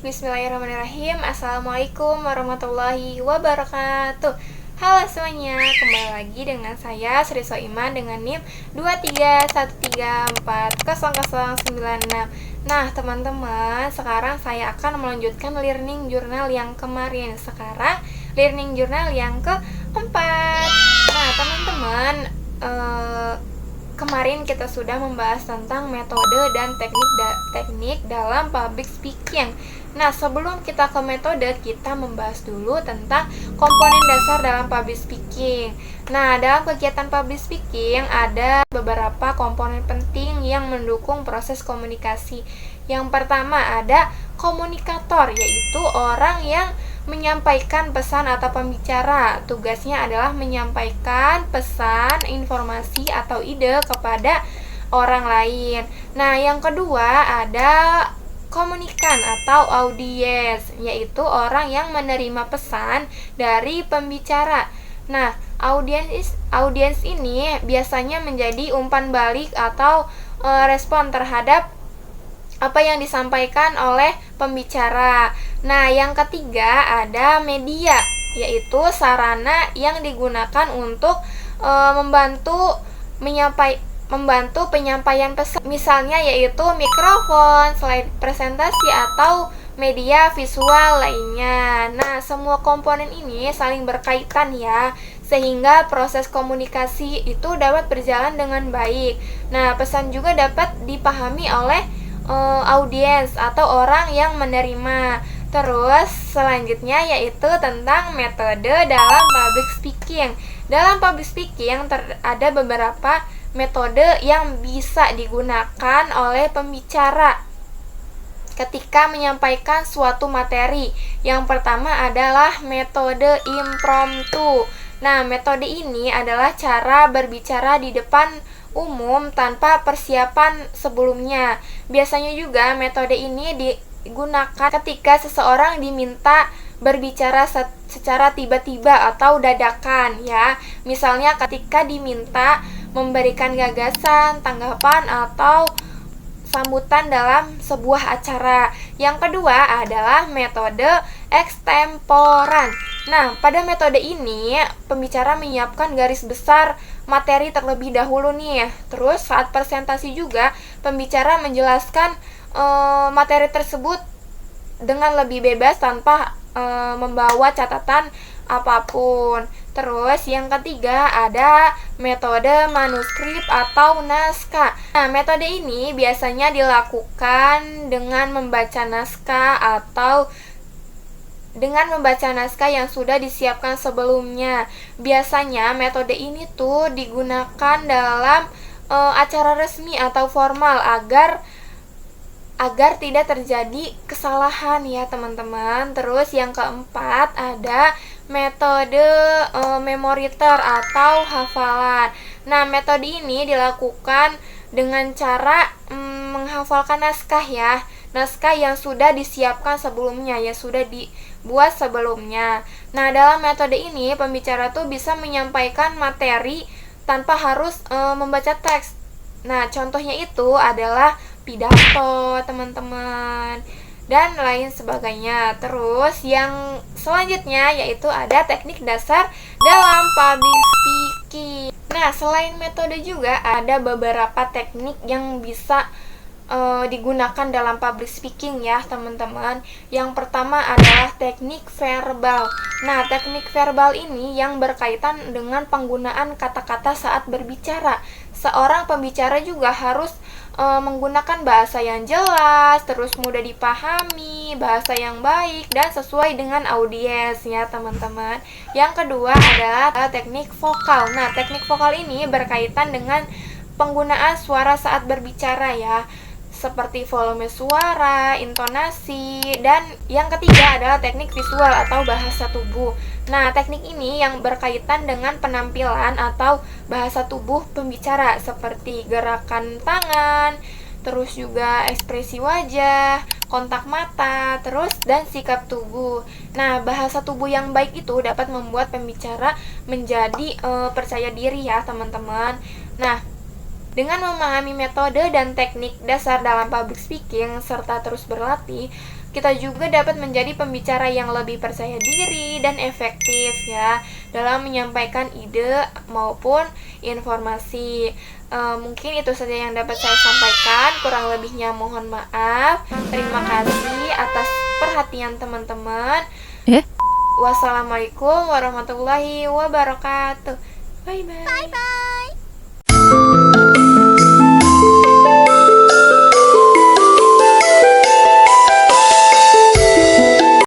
Bismillahirrahmanirrahim. Assalamualaikum warahmatullahi wabarakatuh. Halo semuanya, kembali lagi dengan saya Sri Soiman dengan NIM 231340096. Nah teman-teman, sekarang saya akan melanjutkan learning journal yang kemarin. Sekarang learning journal yang keempat. Nah teman-teman, kemarin kita sudah membahas tentang metode dan teknik dalam public speaking. Nah, sebelum kita ke metode, kita membahas dulu tentang komponen dasar dalam public speaking. Nah, dalam kegiatan public speaking ada beberapa komponen penting yang mendukung proses komunikasi. Yang pertama ada komunikator, yaitu orang yang menyampaikan pesan atau pembicara. Tugasnya adalah menyampaikan pesan, informasi, atau ide kepada orang lain. Nah, yang kedua ada komunikan atau audiens, yaitu orang yang menerima pesan dari pembicara. Nah, audiens ini biasanya menjadi umpan balik atau respon terhadap apa yang disampaikan oleh pembicara. Nah, yang ketiga ada media, yaitu sarana yang digunakan untuk membantu penyampaian pesan. Misalnya yaitu mikrofon, slide presentasi, atau media visual lainnya. Nah, semua komponen ini saling berkaitan ya, sehingga proses komunikasi itu dapat berjalan dengan baik. Nah, pesan juga dapat dipahami oleh audiens atau orang yang menerima. Terus selanjutnya yaitu tentang metode dalam public speaking. Dalam public speaking ada beberapa metode yang bisa digunakan oleh pembicara ketika menyampaikan suatu materi. Yang pertama adalah metode impromptu. Nah, metode ini adalah cara berbicara di depan umum tanpa persiapan sebelumnya. Biasanya juga metode ini digunakan ketika seseorang diminta berbicara secara tiba-tiba atau dadakan ya. Misalnya ketika diminta memberikan gagasan, tanggapan, atau sambutan dalam sebuah acara. Yang kedua adalah metode ekstemporan. Nah, pada metode ini pembicara menyiapkan garis besar materi terlebih dahulu nih. Terus saat presentasi juga pembicara menjelaskan materi tersebut dengan lebih bebas tanpa membawa catatan apapun. Terus yang ketiga ada metode manuskrip atau naskah. Nah, metode ini biasanya dilakukan dengan membaca naskah yang sudah disiapkan sebelumnya. Biasanya metode ini tuh digunakan dalam acara resmi atau formal agar tidak terjadi kesalahan ya teman-teman. Terus yang keempat ada metode memoriter atau hafalan. Nah, metode ini dilakukan dengan cara menghafalkan naskah ya. Naskah yang sudah disiapkan sebelumnya, ya sudah dibuat sebelumnya. Nah, dalam metode ini pembicara tuh bisa menyampaikan materi tanpa harus membaca teks. Nah, contohnya itu adalah pidato, teman-teman, dan lain sebagainya. Terus yang selanjutnya yaitu ada teknik dasar dalam public speaking. Nah, selain metode juga ada beberapa teknik yang bisa digunakan dalam public speaking ya teman-teman. Yang pertama adalah teknik verbal. Nah, teknik verbal ini yang berkaitan dengan penggunaan kata-kata saat berbicara. Seorang pembicara juga harus menggunakan bahasa yang jelas, terus mudah dipahami, bahasa yang baik, dan sesuai dengan audiens ya teman-teman. Yang kedua adalah teknik vokal. Nah, teknik vokal ini berkaitan dengan penggunaan suara saat berbicara ya, seperti volume suara, intonasi, dan yang ketiga adalah teknik visual atau bahasa tubuh. Nah, teknik ini yang berkaitan dengan penampilan atau bahasa tubuh pembicara seperti gerakan tangan, terus juga ekspresi wajah, kontak mata, terus dan sikap tubuh. Nah, bahasa tubuh yang baik itu dapat membuat pembicara menjadi percaya diri ya, teman-teman. Nah, dengan memahami metode dan teknik dasar dalam public speaking serta terus berlatih, kita juga dapat menjadi pembicara yang lebih percaya diri dan efektif ya dalam menyampaikan ide maupun informasi. Mungkin itu saja yang dapat saya sampaikan, kurang lebihnya mohon maaf. Terima kasih atas perhatian teman-teman. Wassalamualaikum warahmatullahi wabarakatuh. Bye bye.